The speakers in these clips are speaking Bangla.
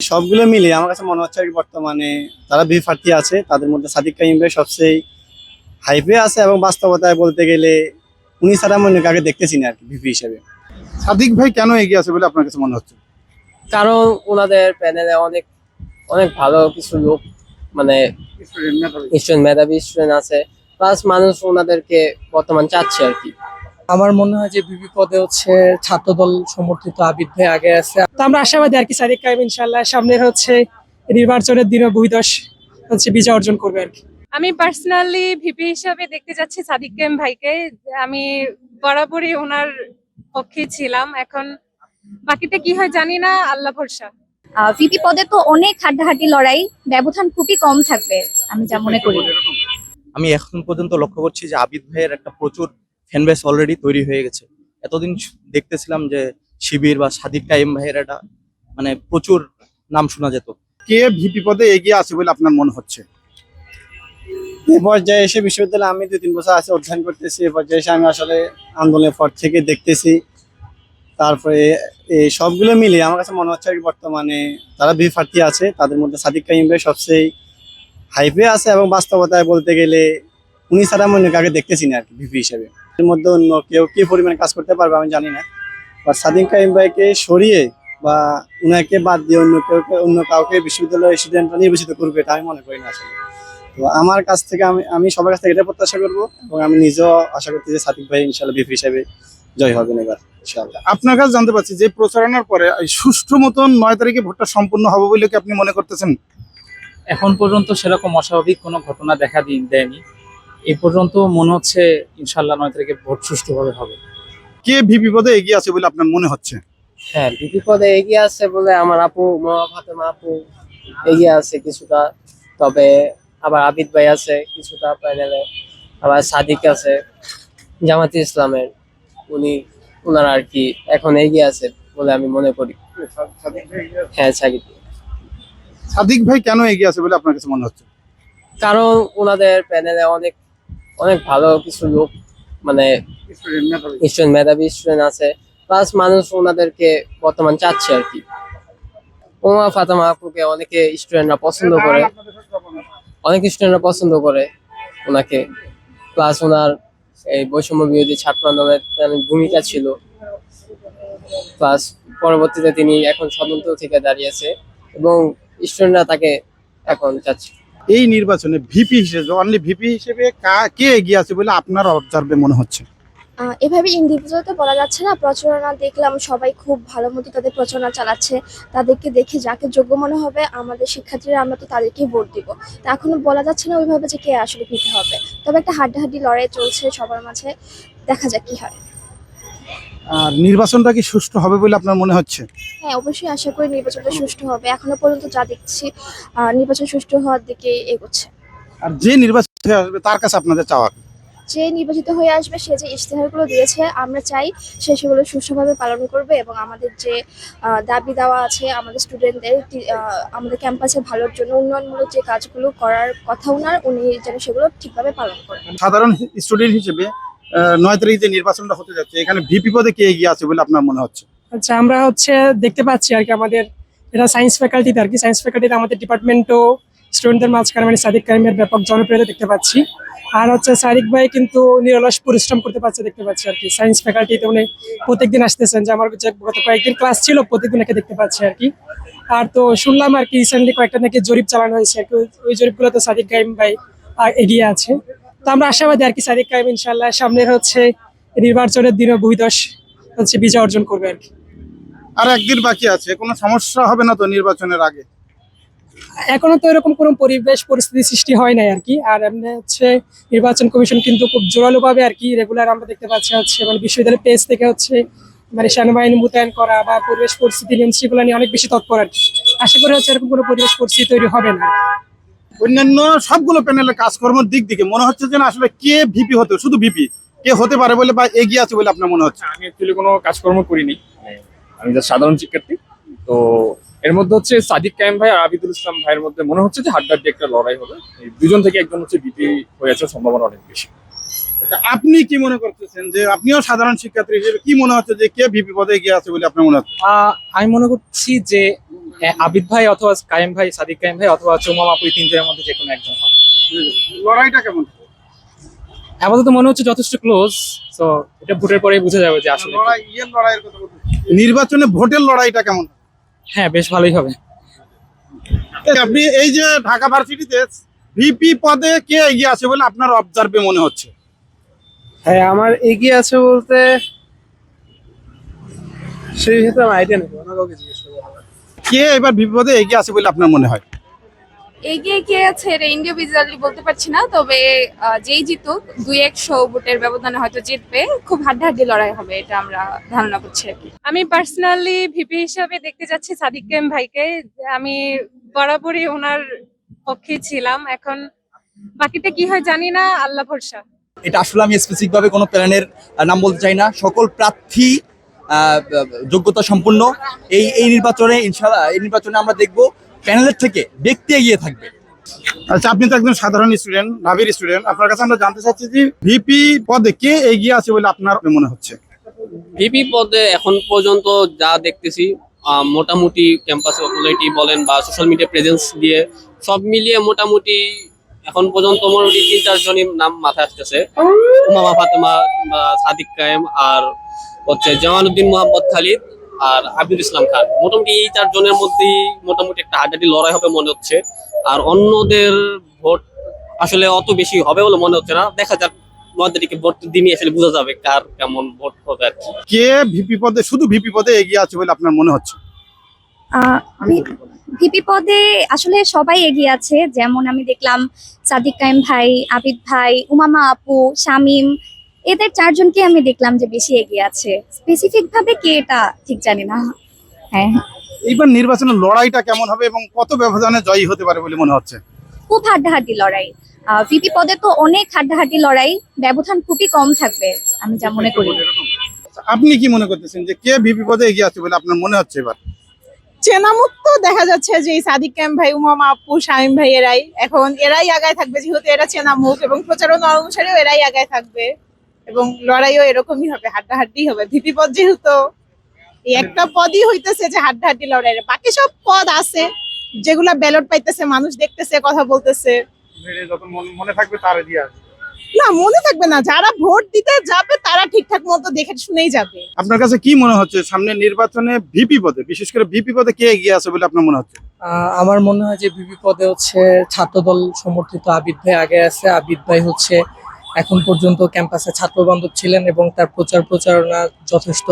সবগুলো মিলিয়ে আমার কাছে মনে হচ্ছে আর কি বর্তমানে যারা বি প্রার্থী আছে তাদের মধ্যে সাদিক কাইম ভাই সবচেয়ে হাইপে আছে, এবং বাস্তবতায় বলতে গেলে উনি ছাড়া আমি অন্য কাউকে দেখতেছি না আর কি ভিপি হিসেবে। সাদিক ভাই কেন এগিয়ে আছে বলে আপনার কাছে মনে হচ্ছে? কারণ ওনাদের প্যানেলে অনেক অনেক ভালো কিছু লোক, মানে স্টুডেন্ট, মেধাবী স্টুডেন্ট আছে, প্লাস মানুষ ওনাদেরকে বর্তমান চাচ্ছে আর কি। আমার মনে হয় যে বিপি পদে হচ্ছে ছাত্রদল সমর্থিত আবিদ ভাই আগে আছে। তো আমরা আশাবাদী আর কি সাদিক কাইম ইনশাল্লাহ সামনের হচ্ছে নির্বাচনের দিনে ভূমিদস হচ্ছে বিজয় অর্জন করবে আর কি। আমি পার্সোনালি ভিপি হিসাবে দেখতে যাচ্ছি সাদিক কাইম ভাইকে। আমি বরাবরই ওনার পক্ষে ছিলাম, এখন বাকিটা কি হয় জানি না, আল্লাহ ভরসা। ভিপি পদে তো অনেক হাড্ডাহাড্ডি লড়াই, ব্যবধান খুবই কম থাকবে আমি যা মনে করি। আমি এখন পর্যন্ত লক্ষ্য করছি যে আবিদ ভাইয়ের একটা প্রচুর ফ্যান বেস অলরেডি তৈরি হয়ে গেছে। এতদিন দেখতেছিলাম যে শিবির বা সাদিক কাইম ভাইয়ের একটা মানে প্রচুর নাম শোনা যেত। কে ভিপি পদে এগিয়ে আছে বলে আপনার মনে হচ্ছে? এই পর্যায়ে এসে বিশ্ববিদ্যালয়ে আমি 2-3 বছর আছে অধ্যয়ন করতেছি। এই পর্যায়ে এসে আমি আসলে আন্দোলনের পর থেকে দেখতেছি, তারপরে এই সবগুলো মিলিয়ে আমার কাছে মনে হচ্ছে আর কি বর্তমানে যারা বি প্রার্থী আছে তাদের মধ্যে সাদিক কাইম ভাই সবচেয়ে হাইপে আছে, এবং বাস্তবতায় বলতে গেলে উনি ছাড়া আমি অন্য কাউকে দেখতেছি না আর কি ভিপি হিসেবে। এর মধ্যে অন্য কেউ কি পরিমাণে কাজ করতে পারবে আমি জানি না, বা সাদিক কাইম ভাইকে সরিয়ে বা উনাকে বাদ দিয়ে অন্য কাউকে বিশ্ববিদ্যালয়ের স্টুডেন্টরা নির্বাচিত করবে এটা আমি মনে করি না আসলে। তো আমার কাছ থেকে আমি সবার কাছ থেকে এটা প্রত্যাশা করবো, এবং আমি নিজেও আশা করতে যে সাদিক ভাই ইনশাল্লাহ ভিপি হিসেবে জয় হবেন এবার ইনশাল্লাহ। আপনার কাছে জানতে পারছি যে প্রচারণার পরে এই সুষ্ঠু মতন 9 তারিখে ভোটটা সম্পূর্ণ হবে বলে কি আপনি মনে করতেছেন? এখন পর্যন্ত সেরকম অস্বাভাবিক কোনো ঘটনা দেখা দেয়নি। এই পর্যন্ত মনে হচ্ছে ইনশাল্লাহ 9 তারিখে ভোট সুষ্ঠুভাবে হবে। কে ভিপি পদে এগিয়ে আছে বলে আপনার মনে হচ্ছে? হ্যাঁ, ভিপি পদে এগিয়ে আছে বলে আমার আপু ফাতেমা আপু এগিয়ে আছে কিছুটা, তবে আবার আবিদ ভাই আছে কিছুটা প্যানেলে, আবার সাদিক আছে জামাতে ইসলামের, ওনারা আর কি এখন এগিয়ে আছে বলে আমি মনে করি। হ্যাঁ, সাদিক ভাই কেন এগিয়ে আছে বলে আপনার কাছে মনে হচ্ছে? কারণ ওনাদের প্যানেলে অনেক অনেক ভালো কিছু লোক, মানে স্টুডেন্ট, মেধাবী স্টুডেন্ট আছে, প্লাস মানুষ ওনাদেরকে বর্তমান চাচ্ছে আর কি। ফাতেমা আপুকে অনেকে স্টুডেন্টরা পছন্দ করে ওনাকে, প্লাস ওনার এই বৈষম্য বিরোধী ছাত্র আন্দোলনের ভূমিকা ছিল, প্লাস পরবর্তীতে তিনি এখন স্বতন্ত্র থেকে দাঁড়িয়েছে এবং স্টুডেন্টরা তাকে এখন চাচ্ছে। এই নির্বাচনে ভিপি হিসেবে অনলি ভিপি হিসেবে কে এগিয়ে আছে বলে আপনার অবজার্ভে মনে হচ্ছে? এভাবে ইন্ডিভিজুয়াল তো বলা যাচ্ছে না, প্রচারণা দেখলাম সবাই খুব ভালো মতো তাদের প্রচারণা চালাচ্ছে। তাদেরকে দেখে যাকে যোগ্য মনে হবে আমাদের শিক্ষার্থীরা, আমরা তো তাদেরকেই ভোট দিব। তা এখনো বলা যাচ্ছে না ওইভাবে যে কে আসলে ভিপি হবে, তবে একটা হাড্ডাহাড্ডি লড়াই চলছে সবার মাঝে, দেখা যাক কি হয়। আর নির্বাচনটা কি সুষ্ঠু হবে বলে আপনার মনে হচ্ছে? হ্যাঁ, অবশ্যই আশা করি নির্বাচনটা সুষ্ঠু হবে। এখনো পর্যন্ত যা দেখছি নির্বাচন সুষ্ঠু হওয়ার দিকে এগোচ্ছে। আর যে নির্বাচিত হয়ে আসবে তার কাছে আপনাদের চাওয়া? যে নির্বাচিত হয়ে আসবে সে যে ইশতেহারগুলো দিয়েছে আমরা চাই সে সেগুলো সুষ্ঠুভাবে পালন করবে, এবং আমাদের যে দাবি দেওয়া আছে আমাদের স্টুডেন্টদের, আমাদের ক্যাম্পাসে ভালোর জন্য উন্নয়নমূলক যে কাজগুলো করার কথা উনি যেন সেগুলো ঠিকভাবে পালন করেন। সাধারণ স্টুডেন্ট হিসেবে 9 তারিখে যে নির্বাচনটা হতে যাচ্ছে এখানে ভিপি পদে কে এগিয়ে আছে বলে আপনার মনে হচ্ছে? আচ্ছা, আমরা হচ্ছে দেখতে পাচ্ছি আর কি আমাদের এটা সায়েন্স ফ্যাকাল্টিতে আর কি, সায়েন্স ফ্যাকাল্টিতে আমাদের ডিপার্টমেন্টও স্টুডেন্টদের মাঝখানে মানে সাদিক কাইমের ব্যাপক জনপ্রিয়তা দেখতে পাচ্ছি। আর হচ্ছে সাদিক ভাই কিন্তু নিরলস পরিশ্রম করতে পারছে দেখতে পাচ্ছি আর কি। সায়েন্স ফ্যাকাল্টিতে উনি প্রত্যেকদিন আসতেছেন, যে আমার যে গত কয়েকদিন ক্লাস ছিল প্রত্যেকদিন একে দেখতে পাচ্ছি আর কি। আর তো শুনলাম আর কি রিসেন্টলি কয়েকটা নাকি জরিপ চালানো হয়েছে আর কি, ওই জরিপগুলোতে সাদিক কাইম ভাই এগিয়ে আছে। তো আমরা আশাবাদী আর কি সাদিক কাইম ইনশাল্লাহ সামনের হচ্ছে নির্বাচনের দিনে ভূমিদস হচ্ছে বিজয় অর্জন করবে আর কি। আর একদিন বাকি আছে, কোনো সমস্যা হবে না তো নির্বাচনের আগে? এখনো তো এরকম কোনো পরিবেশ পরিস্থিতি সৃষ্টি হয় নাই আর কি। আর এমনি হচ্ছে নির্বাচন কমিশন কিন্তু খুব জোরালো ভাবে আর কি রেগুলার আমরা দেখতে পাচ্ছি হচ্ছে মানে বিশ্ববিদ্যালয়ের পেজ থেকে হচ্ছে মানে সেনাবাহিনী মোতায়েন করা বা পরিবেশ পরিস্থিতি নিয়ম শৃঙ্খলা নিয়ে অনেক বেশি তৎপর আর কি। আশা করি হচ্ছে এরকম কোনো পরিবেশ পরিস্থিতি তৈরি হবে না। অন্যান্য সবগুলো প্যানেলের কাজকর্মের দিক থেকে মনে হচ্ছে যে না আসলে কে ভিপি হতে, শুধু ভিপি কে হতে পারে বলে বা এগিয়ে আছে বলে আপনার মনে হচ্ছে? আমি অ্যাকচুয়ালি কোনো কাজকর্ম করিনি, আমি জাস্ট সাধারণ শিক্ষার্থী। তো এর মধ্যে হচ্ছে সাদিক কাইম ভাই আর আবিদুল ইসলাম ভাইয়ের মধ্যে মনে হচ্ছে যে হাড্ডাহাড্ডি একটা লড়াই হবে। এই দুজন থেকে একজন হচ্ছে ভিপি হয়ে যাওয়ার সম্ভাবনা অনেক বেশি। আপনি কি মনে করতেছেন যে আপনিও সাধারণ শিক্ষার্থী হিসেবে কি মনে হচ্ছে যে কে ভিপি পদে এগিয়ে আছে বলে আপনার মনে হচ্ছে? আমি মনে করছি যে আবিদ ভাই অথবা কায়েম ভাই, সাদিক কায়েম ভাই অথবা চুমা আপু, এই তিনজনের মধ্যে যে কোনো একজন হবে। লড়াইটা কেমন? আপাতত মনে হচ্ছে যথেষ্ট ক্লোজ, তো এটা ভোটের পরেই বোঝা যাবে যে আসলে কি। লড়াইয়ের কথা বলতে নির্বাচনে ভোটের লড়াইটা কেমন? হ্যাঁ, বেশ ভালোই হবে। আপনি এই যে ঢাকা ভার্সিটিতে ভিপি পদে কে এগিয়ে আছে বলে আপনার অবজার্ভে মনে হচ্ছে? হ্যাঁ, আমার এগিয়ে আছে বলতে সেই ক্ষেত্রে আমার আইডিয়া নেই, অন্য কাউকে জিজ্ঞেস করবো। কে এবার ভিপি পদে এগিয়ে আছে বলে আপনার মনে হয়? এগিয়ে কে আছে এটা ইন্ডিভিজুয়ালি বলতে পারছি না, তবে যেই জিতুক 200 ভোটের ব্যবধানে হয়তো জিতবে। খুব হাড্ডাহাড্ডি লড়াই হবে, এটা আমরা ধারণা করছি আর কি। আমি পার্সোনালি ভিপি হিসাবে দেখতে যাচ্ছি সাদিক কায়েম ভাইকে। আমি বরাবরই ওনার পক্ষে ছিলাম, এখন বাকিটা কি হয় জানি না, আল্লাহ ভরসা। এটা আসলে আমি স্পেসিফিক ভাবে কোনো প্ল্যানের নাম বলতে চাই না। সকল প্রার্থী যোগ্যতা সম্পূর্ণ। এই নির্বাচনে ইনশাআল্লাহ এই নির্বাচনে আমরা দেখব প্যানেলের থেকে ব্যক্তি এগিয়ে থাকবে। আচ্ছা, আপনি তো একজন সাধারণ স্টুডেন্ট, ঢাবির স্টুডেন্ট, আপনার কাছে আমরা জানতে চাচ্ছি যে ভিপি পদে কে এগিয়ে আছে বলে আপনার মনে হচ্ছে? ভিপি পদে এখন পর্যন্ত যা দেখতেছি মোটামুটি ক্যাম্পাসে পপুলারিটি বলেন বা সোশ্যাল মিডিয়া প্রেজেন্স দিয়ে সব মিলিয়ে মোটামুটি এখন পর্যন্ত মোটামুটি 3-4 জনই নাম মাথায় আসতেছে। উমামা ফাতেমা কিংবা সাদিক কায়েম আর হচ্ছে জামালউদ্দিন মোহাম্মদ খালিদ আর আবিদুল ইসলাম খান, মোটামুটি এই 4 জনের মধ্যেই মোটামুটি একটা হাড্ডাহাড্ডি লড়াই হবে মনে হচ্ছে। আর অন্যদের ভোট আসলে অত বেশি হবে বলে মনে হচ্ছে না, দেখা যাক 9 তারিখে ভোট দিনই আসলে বোঝা যাবে কার কেমন ভোট হবে আর কি। কে ভিপি পদে, শুধু ভিপি পদে এগিয়ে আছে বলে আপনার মনে হচ্ছে? ভিপি পদে আসলে সবাই এগিয়ে আছে, যেমন আমি দেখলাম সাদিক কায়েম ভাই, আবিদ ভাই, উমামা আপু, শামীম, এদের 4 জনকে আমি দেখলাম যে বেশি এগিয়ে আছে। স্পেসিফিক ভাবে কে এটা ঠিক জানি না। হ্যাঁ, এইবার নির্বাচনের লড়াইটা কেমন হবে এবং কত ব্যবধানে জয়ী হতে পারে বলে মনে হচ্ছে? খুব হাড্ডাহাড্ডি লড়াই। ভিপি পদে তো অনেক হাড্ডাহাড্ডি লড়াই, ব্যবধান খুবই কম থাকবে আমি যা মনে করি। আপনি কি মনে করতেছেন যে কে ভিপি পদে এগিয়ে আছে বলে আপনার মনে হচ্ছে এবার? চেনামুখ তো দেখা যাচ্ছে যে এই সাদিক কায়েম ভাই, উমামা আপু, শামীম ভাই এরাই আগায় থাকবে, যেহেতু এরা চেনামুখ, এবং প্রচারণা অনুসারেও এরাই আগায় থাকবে এবং লড়াইও এরকমই হবে, হাড্ডাহাড্ডি হবে। ভিপি পদ যেহেতু এই একটা পদই হইতেছে যে হাড্ডাহাড্ডি লড়াই, বাকি সব পদ আছে যেগুলা ব্যালট পাইতেছে, মানুষ দেখতেছে, কথা বলতেছে। মনে থাকবে তারে দিয়ে না, মনে থাকবে না, যারা ভোট দিতে যাবে তারা ঠিকঠাক মতো দেখে শুনেই যাবে। আপনার কাছে কি মনে হচ্ছে সামনে নির্বাচনে ভিপি পদে, বিশেষ করে ভিপি পদে কে এগিয়ে আছে বলে আপনার মনে হচ্ছে? আমার মনে হয় যে বিপি পদে হচ্ছে ছাত্রদল সমর্থিত আবিদ ভাই আগে আছে। আবিদ ভাই হচ্ছে এখন পর্যন্ত ক্যাম্পাসে ছাত্র বান্ধব ছিলেন এবং তার প্রচারণা যথেষ্ট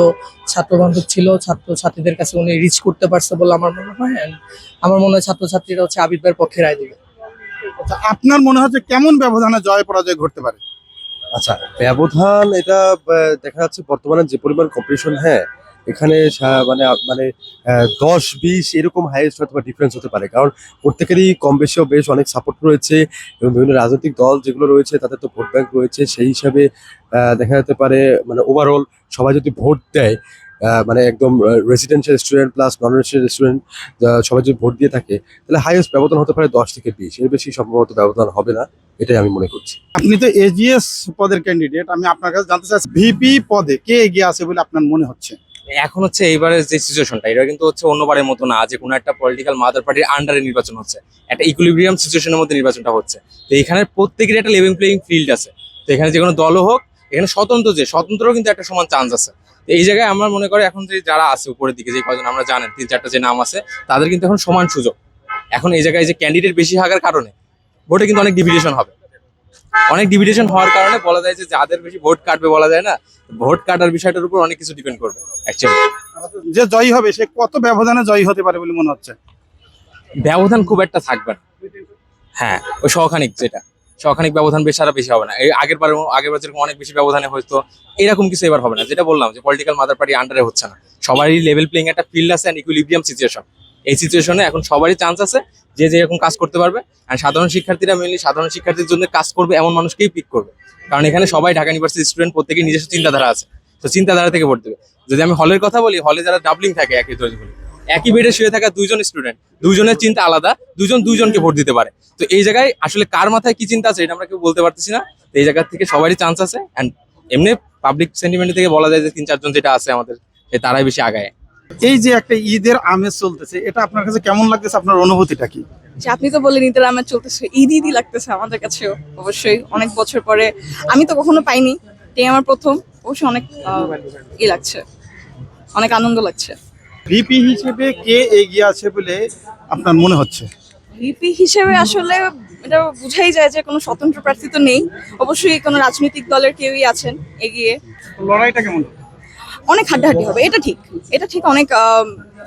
ছাত্র বান্ধব ছিল, ছাত্রছাত্রীদের কাছে উনি রিচ করতে পারছে বলে আমার মনে হয়। And আমার মনে হয় ছাত্রছাত্রীরা হচ্ছে আবিদ ভাইয়ের পক্ষে রায় দিবে। আচ্ছা, আপনার মনে হচ্ছে কেমন ব্যবধানে জয় পরাজয় ঘটতে পারে? আচ্ছা, ব্যবধান এটা দেখা যাচ্ছে বর্তমানে যে পরিমাণ কম্পিটিশন, হ্যাঁ এখানে মানে মানে 10-20 এরকম হাইয়েস্ট হয়তো ডিফারেন্স হতে পারে, কারণ প্রত্যেকেরই কম বেশিও বেশ অনেক সাপোর্ট রয়েছে এবং বিভিন্ন রাজনৈতিক দল যেগুলো রয়েছে তাদের তো ভোট ব্যাংক রয়েছে। সেই হিসাবে দেখা যেতে পারে মানে ওভারঅল সবাই যদি ভোট দেয়, মানে একদম রেসিডেন্সিয়াল স্টুডেন্ট প্লাস নন রেসিডেন্সিয়াল স্টুডেন্ট সবাই যদি ভোট দিয়ে থাকে, তাহলে হাইয়েস্ট ব্যবধান হতে পারে 10 থেকে 20, এর বেশি সম্ভবত ব্যবধান হবে না, এটাই আমি মনে করছি। আপনি তো এজিএস পদের ক্যান্ডিডেট, আমি আপনার কাছে জানতে চাচ্ছি ভিপি পদে কে এগিয়ে আছে বলে আপনার মনে হচ্ছে? এখন হচ্ছে এইবারের যে সিচুয়েশনটা, এটা কিন্তু হচ্ছে অন্যবারের মতো না যে কোনো একটা পলিটিক্যাল মাদার পার্টির আন্ডারে নির্বাচন হচ্ছে, একটা ইকুইলিব্রিয়াম সিচুয়েশনের মধ্যে নির্বাচনটা হচ্ছে। তো এখানে প্রত্যেকের একটা লেভেল প্লেইং ফিল্ড আছে। তো এখানে যে কোনো দলও হোক, এখানে স্বতন্ত্রও কিন্তু একটা সমান চান্স আছে। তো এই জায়গায় আমরা মনে করি এখন যে যারা আছে উপরের দিকে, যে কয়জন আমরা জানেন 3-4টা যে নাম আছে, তাদের কিন্তু এখন সমান সুযোগ। এখন এই জায়গায় যে ক্যান্ডিডেট বেশি থাকার কারণে ভোটে কিন্তু অনেক ডিভিডেশন হবে। অনেক ডিভিডেশন হওয়ার কারণে বলা যায় যে যাদের বেশি ভোট কাটবে বলা যায় না, ভোট কাটার বিষয়টার উপর অনেক কিছু ডিপেন্ড করবে অ্যাকচুয়ালি। যে জয়ী হবে সে কত ব্যবধানে জয়ী হতে পারে বলে মনে হচ্ছে? ব্যবধান খুব একটা থাকবে না, হ্যাঁ ওই সখানিক ব্যবধান বেশি হবে না। এই আগের বার যেরকম অনেক বেশি ব্যবধানে হয়তো এরকম কিছু এবার হবে না। যেটা বললাম যে পলিটিক্যাল মাদার পার্টি আন্ডারে হচ্ছে না, সবারই লেভেল প্লেইং একটা ফিল্ড আছে অ্যান্ড ইকুইলিব্রিয়াম সিচুয়েশন। এই সিচুয়েশনে এখন সবারই চান্স আছে যে যেরকম কাজ করতে পারবে। আর সাধারণ শিক্ষার্থীরা মেনলি সাধারণ শিক্ষার্থীর জন্য কাজ করবে এমন মানুষকেই পিক করবে, কারণ এখানে সবাই ঢাকা ইউনিভার্সিটি স্টুডেন্ট, প্রত্যেকের নিজস্ব চিন্তাধারা আছে। তো চিন্তাধারা থেকে ভোট দেবে। যদি আমি হলের কথা বলি, হলে যারা ডাবলিং থাকে একই বেডে শুয়ে থাকা 2 জন স্টুডেন্ট, 2 জনের চিন্তা আলাদা, 2 জনকে ভোট দিতে পারে। তো এই জায়গায় আসলে কার মাথায় কি চিন্তা আছে এটা আমরা কেউ বলতে পারতেছি না। তো এই জায়গা থেকে সবারই চান্স আছে, অ্যান্ড এমনি পাবলিক সেন্টিমেন্ট থেকে বলা যায় যে 3-4 জন যেটা আছে আমাদের, যে তারাই বেশি আগায়। এই যে একটা ঈদের আমেজ চলতেছে, এটা আপনার কাছে কেমন লাগতেছে, আপনার অনুভূতিটা কি? যে আপনি তো বললেন ঈদের আমেজ চলতেছে, ঈদই লাগতেছে আমাদের কাছেও। অবশ্যই অনেক বছর পরে, আমি তো কখনো পাইনি, এই আমার প্রথম। অবশ্যই অনেক লাগছে, অনেক আনন্দ লাগছে। ভিপি হিসেবে কে এগিয়ে আছে বলে আপনার মনে হচ্ছে? ভিপি হিসেবে আসলে এটা বোঝাই যায় যে কোনো স্বতন্ত্র প্রার্থী তো নেই, অবশ্যই কোনো রাজনৈতিক দলের কেউই আছেন এগিয়ে। লড়াইটা কেমন? অনেক হাড্ডাহাড্ডি হবে, এটা ঠিক অনেক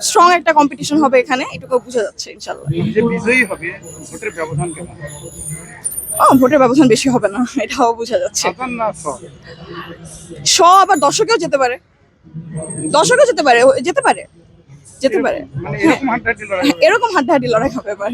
স্ট্রং একটা কম্পিটিশন হবে এখানে, এটুকু বোঝা যাচ্ছে ইনশাল্লাহ। যে বিজয়ী হবে ভোটের ব্যবধান কেমন? ভোটের ব্যবধান বেশি হবে না, এটাও বোঝা যাচ্ছে। হাজার না শ? শ আবার দশকেও যেতে পারে, যেতে পারে। মানে এরকম হাড্ডাহাড্ডি লড়াই হবে? এরকম হাড্ডাহাড্ডি লড়াই হবে এবার।